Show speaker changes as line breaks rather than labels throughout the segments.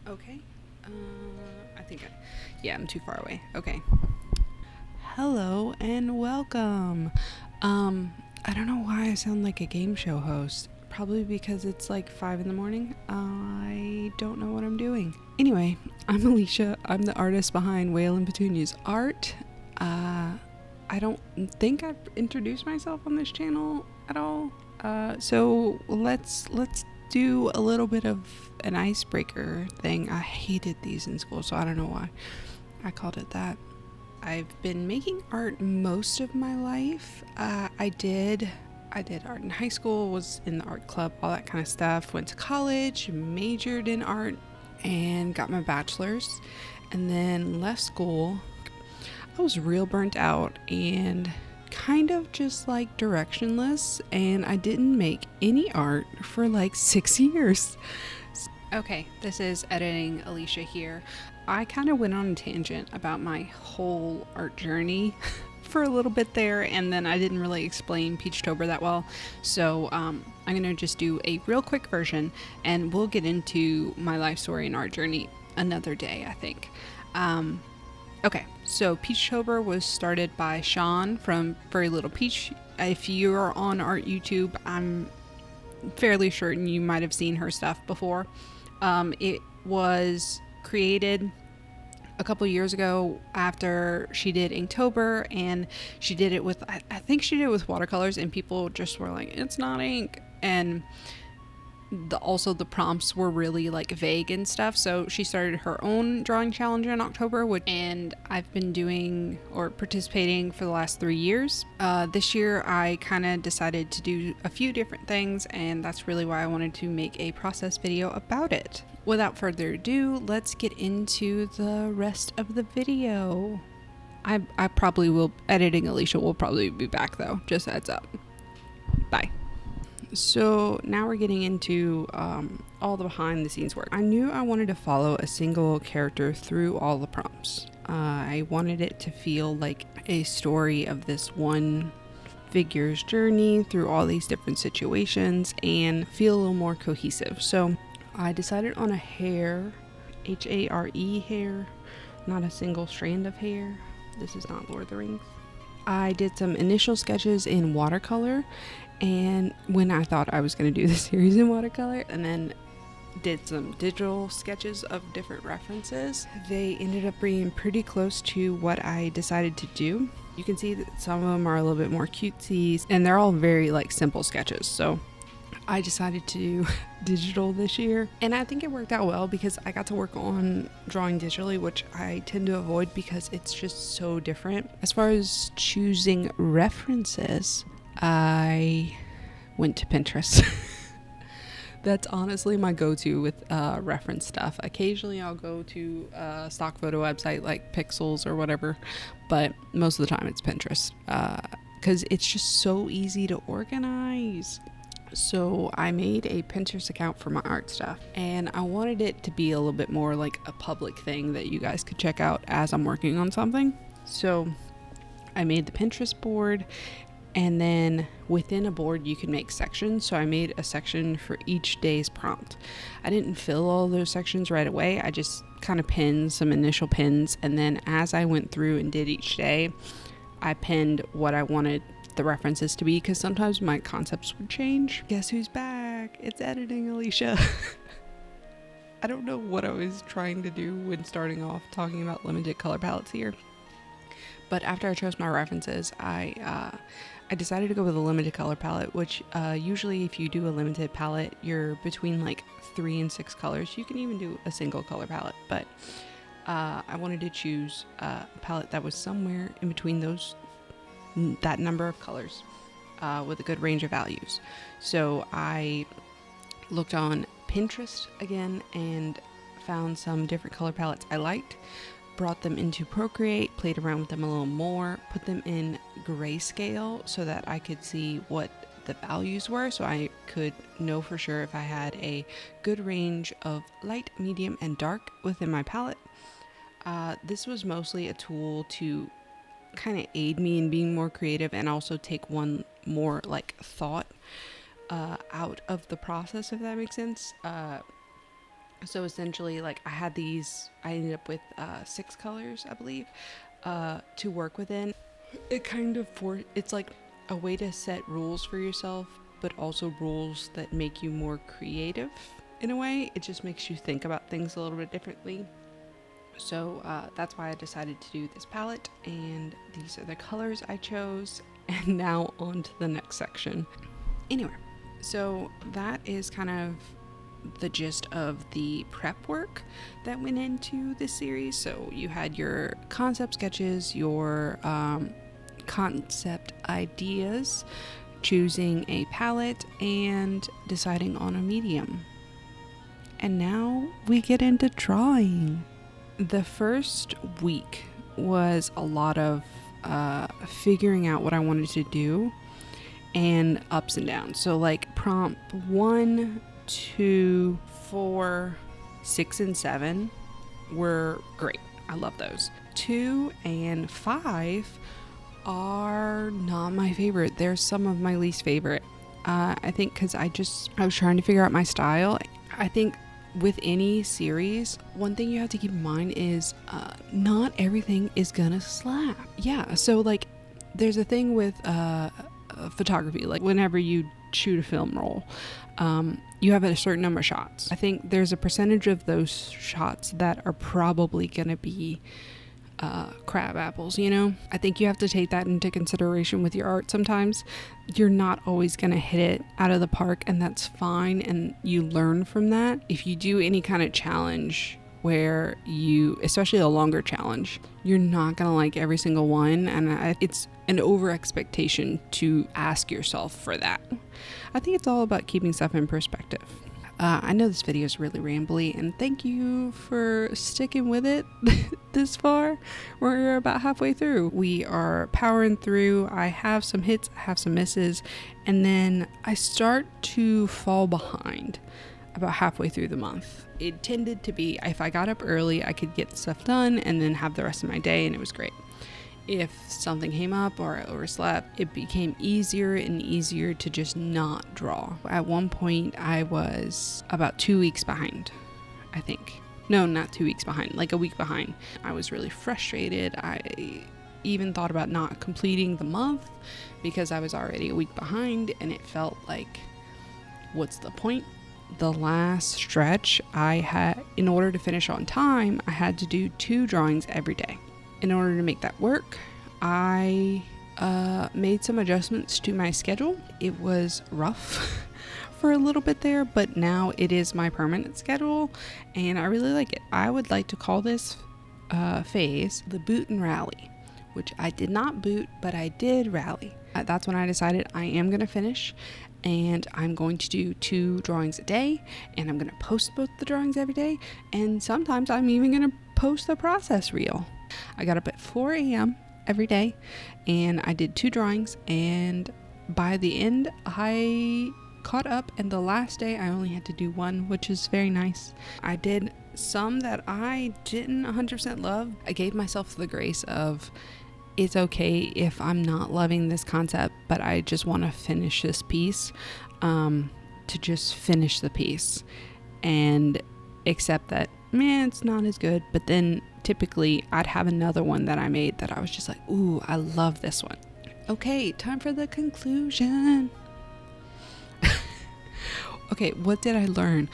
Okay. Yeah, I'm too far away. Okay. Hello and welcome. I don't know why I sound like a game show host. Probably because it's like 5 in the morning. I don't know what I'm doing. Anyway, I'm Alicia. I'm the artist behind Whale and Petunia's art. I don't think I've introduced myself on this channel at all. So let's do a little bit of an icebreaker thing. I hated these in school, so I don't know why I called it that. I've been making art most of my life. I did art in high school, was in the art club, all that kind of stuff. Went to college, majored in art, and got my bachelor's. And then left school. I was real burnt out and kind of just like directionless, and I didn't make any art for like 6 years. Okay, this is editing Alicia here. I kind of went on a tangent about my whole art journey for a little bit there, and then I didn't really explain Peachtober that well. So I'm going to just do a real quick version, and we'll get into my life story and art journey another day, I think. Okay, so Peachtober was started by Sean from Very Little Peach. If you're on art YouTube, I'm fairly certain you might have seen her stuff before. It was created a couple years ago after she did Inktober, and she did it with, I think she did it with watercolors, and people just were like, it's not ink. And also the prompts were really like vague and stuff, so she started her own drawing challenge in October, and I've been doing or participating for the last 3 years. This year I kind of decided to do a few different things, and that's really why I wanted to make a process video about it. Without further ado, let's get into the rest of the video. I probably will, editing Alicia will probably be back though, just heads up. Bye. So now we're getting into all the behind the scenes work. I knew I wanted to follow a single character through all the prompts. I wanted it to feel like a story of this one figure's journey through all these different situations and feel a little more cohesive. So I decided on a hare, Hare hair, not a single strand of hair. This is not Lord of the Rings. I did some initial sketches in watercolor, and when I thought I was going to do the series in watercolor, and then did some digital sketches of different references. They ended up being pretty close to what I decided to do. You can see that some of them are a little bit more cutesy, and they're all very like simple sketches. So I decided to do digital this year, and I think it worked out well because I got to work on drawing digitally, which I tend to avoid because it's just so different. As far as choosing references, I went to Pinterest. That's honestly my go-to with reference stuff. Occasionally I'll go to a stock photo website like Pixels or whatever, but most of the time it's Pinterest because it's just so easy to organize. So I made a Pinterest account for my art stuff, and I wanted it to be a little bit more like a public thing that you guys could check out as I'm working on something. So I made the Pinterest board, and then within a board you can make sections. So I made a section for each day's prompt. I didn't fill all those sections right away. I just kind of pinned some initial pins, and then as I went through and did each day, I pinned what I wanted the references to be, because sometimes my concepts would change. Guess who's back? It's editing Alicia. I don't know what I was trying to do when starting off talking about limited color palettes here, but after I chose my references, I decided to go with a limited color palette, which usually if you do a limited palette, you're between like 3 and 6 colors. You can even do a single color palette, but I wanted to choose a palette that was somewhere in between that number of colors with a good range of values. So I looked on Pinterest again and found some different color palettes I liked, brought them into Procreate, played around with them a little more, put them in grayscale so that I could see what the values were, so I could know for sure if I had a good range of light, medium, and dark within my palette. This was mostly a tool to kind of aid me in being more creative and also take one more like thought out of the process, if that makes sense. So essentially, like, I ended up with 6 colors, I believe, to work within. It's like a way to set rules for yourself, but also rules that make you more creative in a way. It just makes you think about things a little bit differently. So that's why I decided to do this palette, and these are the colors I chose. And now on to the next section. Anyway, so that is kind of the gist of the prep work that went into this series. So you had your concept sketches, your concept ideas, choosing a palette, and deciding on a medium. And now we get into drawing. The first week was a lot of figuring out what I wanted to do and ups and downs. So like prompt 1, 2, 4, 6, and 7 were great. I love those. 2 and 5 are not my favorite. They're some of my least favorite. I think because I was trying to figure out my style. I think with any series, one thing you have to keep in mind is not everything is gonna slap. Yeah, so like there's a thing with photography, like whenever you shoot a film roll, you have a certain number of shots. I think there's a percentage of those shots that are probably gonna be crab apples, you know? I think you have to take that into consideration with your art. Sometimes you're not always going to hit it out of the park, and that's fine, and you learn from that. If you do any kind of challenge where especially a longer challenge, you're not going to like every single one, and it's an over expectation to ask yourself for that. I think it's all about keeping stuff in perspective. I know this video is really rambly, and thank you for sticking with it this far. We're about halfway through. We are powering through. I have some hits, I have some misses, and then I start to fall behind about halfway through the month. It tended to be, if I got up early, I could get stuff done and then have the rest of my day, and it was great. If something came up or I overslept, it became easier and easier to just not draw. At one point, I was about 2 weeks behind, I think. No, not 2 weeks behind, like a week behind. I was really frustrated. I even thought about not completing the month because I was already a week behind, and it felt like, what's the point? The last stretch, in order to finish on time, I had to do 2 drawings every day. In order to make that work, I made some adjustments to my schedule. It was rough for a little bit there, but now it is my permanent schedule, and I really like it. I would like to call this phase the boot and rally, which I did not boot, but I did rally. That's when I decided I am going to finish, and I'm going to do 2 drawings a day, and I'm going to post both the drawings every day, and sometimes I'm even going to post the process reel. I got up at 4 a.m. every day, and I did 2 drawings, and by the end I caught up, and the last day I only had to do 1, which is very nice. I did some that I didn't 100% love. I gave myself the grace of, it's okay if I'm not loving this concept, but I just want to finish this piece, to just finish the piece and accept that, man, it's not as good. But then typically I'd have another one that I made that I was just like, ooh, I love this one. Okay, time for the conclusion. Okay, what did I learn?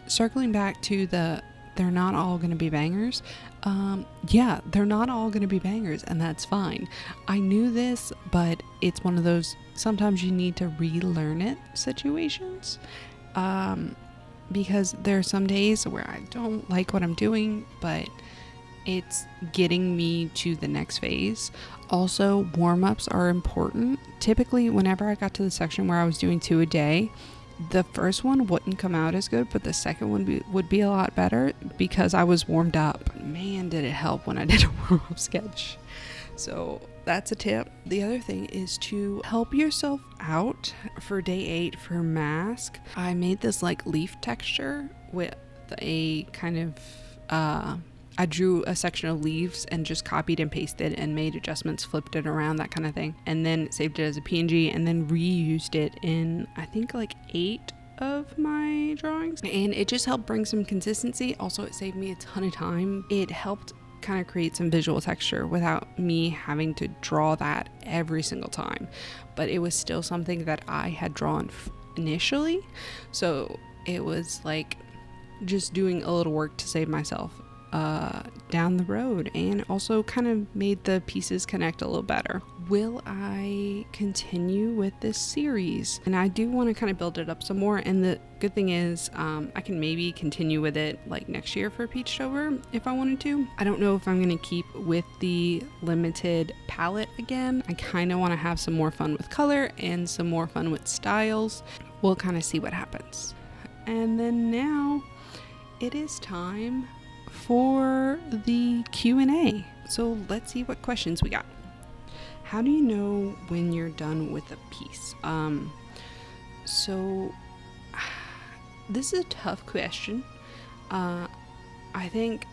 Circling back to they're not all going to be bangers. Yeah, they're not all going to be bangers, and that's fine. I knew this, but it's one of those sometimes you need to relearn it situations. Because there are some days where I don't like what I'm doing, but it's getting me to the next phase. Also, warm-ups are important. Typically, whenever I got to the section where I was doing 2 a day, the first one wouldn't come out as good, but the second one would be a lot better because I was warmed up. Man, did it help when I did a warm-up sketch. So that's a tip. The other thing is to help yourself out for day 8 for mask. I made this like leaf texture with a kind of, I drew a section of leaves and just copied and pasted and made adjustments, flipped it around, that kind of thing. And then saved it as a PNG and then reused it in, I think, like 8 of my drawings, and it just helped bring some consistency. Also, it saved me a ton of time. It helped kind of create some visual texture without me having to draw that every single time, but it was still something that I had drawn initially, so it was like just doing a little work to save myself down the road, and also kind of made the pieces connect a little better. Will I continue with this series? And I do want to kind of build it up some more, and the good thing is I can maybe continue with it like next year for Peachtober if I wanted to. I don't know if I'm going to keep with the limited palette again. I kind of want to have some more fun with color and some more fun with styles. We'll kind of see what happens. And then now it is time for the Q&A. So let's see what questions we got. How do you know when you're done with a piece? So this is a tough question. I think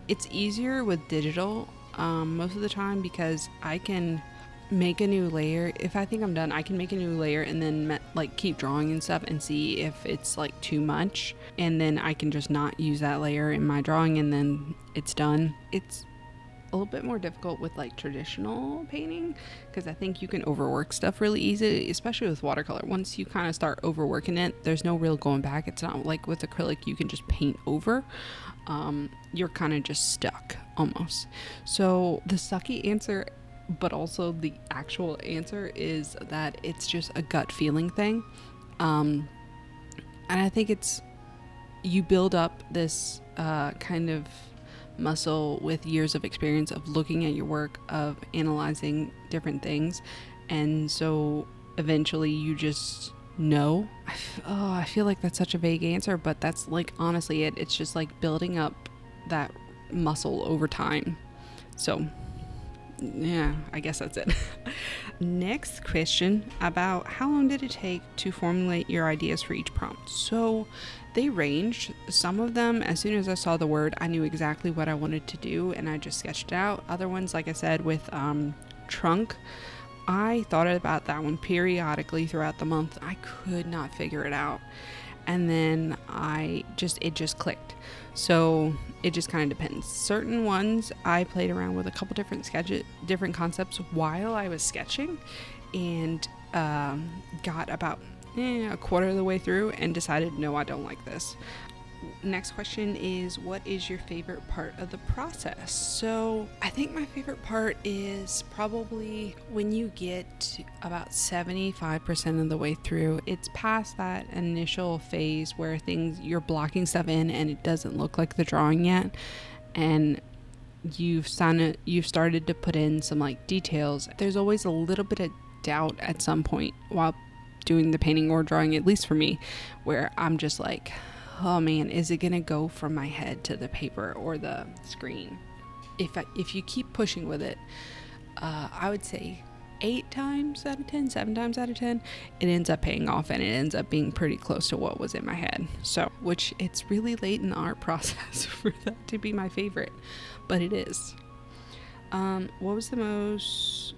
it's easier with digital most of the time, because I can make a new layer. If I think I'm done, I can make a new layer and then like keep drawing and stuff and see if it's like too much, and then I can just not use that layer in my drawing and then it's done. It's a little bit more difficult with like traditional painting, because I think you can overwork stuff really easy, especially with watercolor. Once you kind of start overworking it, there's no real going back. It's not like with acrylic you can just paint over. You're kind of just stuck almost. So the sucky answer, but also the actual answer, is that it's just a gut feeling thing. And I think it's, you build up this kind of muscle with years of experience of looking at your work, of analyzing different things, and so eventually you just know. I feel like that's such a vague answer, but that's like honestly it. It's just like building up that muscle over time. So yeah, I guess that's it. Next question, about how long did it take to formulate your ideas for each prompt? So they ranged. Some of them, as soon as I saw the word, I knew exactly what I wanted to do and I just sketched it out. Other ones, like I said, with trunk, I thought about that one periodically throughout the month. I could not figure it out, and then it just clicked. So it just kind of depends. Certain ones I played around with a couple different concepts while I was sketching, and got about a quarter of the way through and decided, no, I don't like this. Next question is, what is your favorite part of the process? So I think my favorite part is probably when you get to about 75% of the way through. It's past that initial phase where you're blocking stuff in and it doesn't look like the drawing yet, and you've started to put in some like details. There's always a little bit of doubt at some point while doing the painting or drawing, at least for me, where I'm just like, oh man, is it gonna go from my head to the paper or the screen? If you keep pushing with it, I would say 7 times out of 10, it ends up paying off, and it ends up being pretty close to what was in my head. So, which it's really late in the art process for that to be my favorite, but it is. What was the most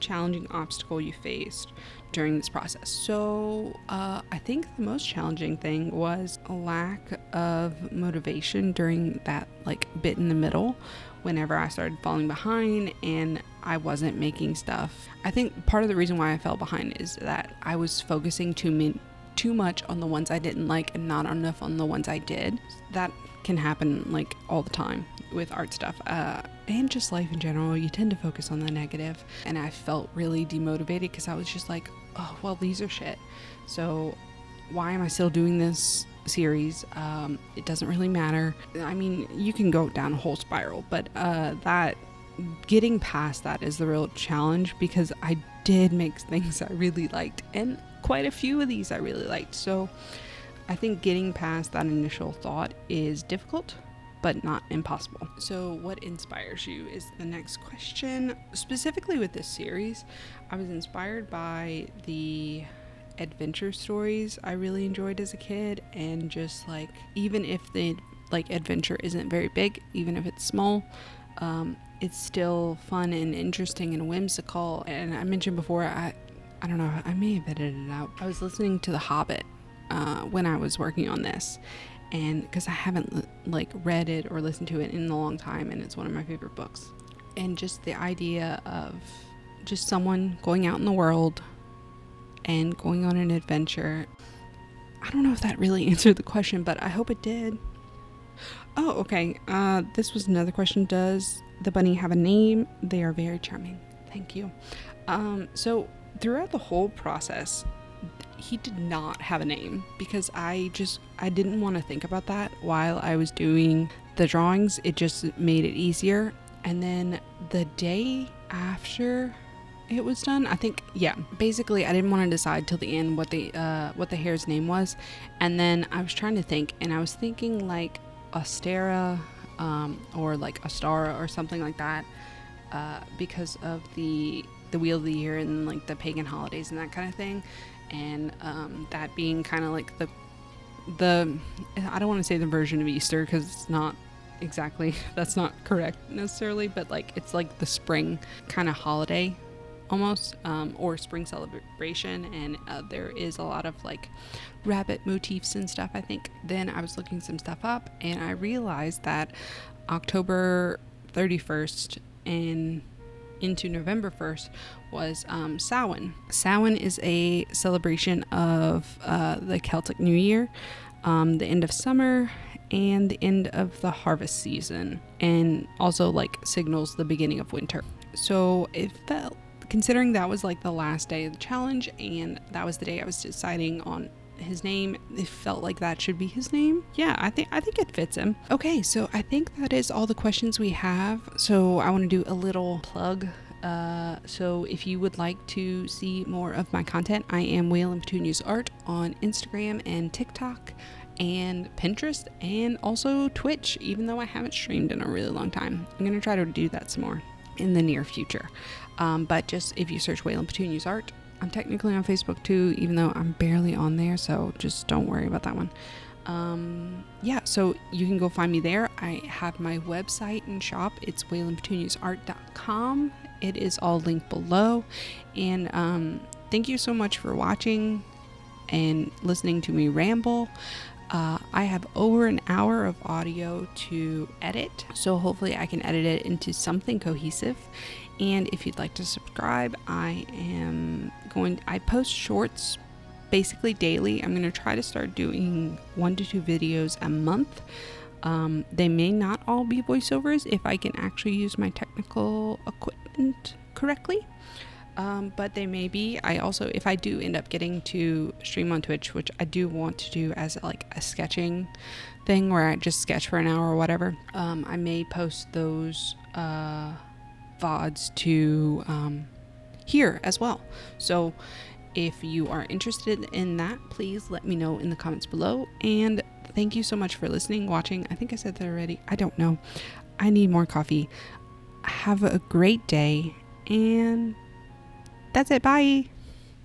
challenging obstacle you faced during this process? So I think the most challenging thing was a lack of motivation during that like bit in the middle, whenever I started falling behind and I wasn't making stuff. I think part of the reason why I fell behind is that I was focusing too much on the ones I didn't like and not enough on the ones I did. That can happen like all the time with art stuff, and just life in general. You tend to focus on the negative, and I felt really demotivated because I was just like, oh well, these are shit, so why am I still doing this series? It doesn't really matter. I mean, you can go down a whole spiral, but that getting past that is the real challenge, because I did make things I really liked, and quite a few of these I really liked. So I think getting past that initial thought is difficult, but not impossible. So what inspires you is the next question. Specifically with this series, I was inspired by the adventure stories I really enjoyed as a kid, and just like, even if the like adventure isn't very big, even if it's small, it's still fun and interesting and whimsical. And I mentioned before, I don't know, I may have edited it out. I was listening to The Hobbit when I was working on this, and because I haven't like read it or listened to it in a long time, and it's one of my favorite books. And just the idea of just someone going out in the world and going on an adventure. I don't know if that really answered the question, but I hope it did. Oh, okay. This was another question. Does the bunny have a name? They are very charming. Thank you. So throughout the whole process, he did not have a name because I didn't want to think about that while I was doing the drawings. It just made it easier. And then the day after it was done, I think, yeah, basically I didn't want to decide till the end what the hare's name was. And then I was trying to think, and I was thinking like Astera, or like Astara or something like that, because of the wheel of the year and like the pagan holidays and that kind of thing. And that being kind of like the I don't want to say the version of Easter, because it's not exactly, that's not correct necessarily, but like it's like the spring kind of holiday almost, or spring celebration, and there is a lot of like rabbit motifs and stuff, I think. Then I was looking some stuff up, and I realized that October 31st and into November 1st was Samhain. Samhain is a celebration of the Celtic New Year, the end of summer and the end of the harvest season, and also like signals the beginning of winter. So it felt, considering that was like the last day of the challenge and that was the day I was deciding on his name, it felt like that should be his name. Yeah, I think it fits him. Okay, so I think that is all the questions we have. So I want to do a little plug. So if you would like to see more of my content, I am Whale and Petunia's Art on Instagram and TikTok and Pinterest, and also Twitch, even though I haven't streamed in a really long time. I'm going to try to do that some more in the near future. But just if you search Whale and Petunia's Art, I'm technically on Facebook too, even though I'm barely on there, so just don't worry about that one. Yeah, so you can go find me there. I have my website and shop. It's whalandpetuniasart.com. It is all linked below. And thank you so much for watching and listening to me ramble. I have over an hour of audio to edit, so hopefully I can edit it into something cohesive. And if you'd like to subscribe, I post shorts basically daily. I'm going to try to start doing 1 to 2 videos a month. They may not all be voiceovers if I can actually use my technical equipment correctly. But they may be. I also, if I do end up getting to stream on Twitch, which I do want to do as like a sketching thing where I just sketch for an hour or whatever, I may post those VODs to here as well. So if you are interested in that, please let me know in the comments below. And thank you so much for listening, watching. I think I said that already. I don't know. I need more coffee. Have a great day, and that's it. Bye.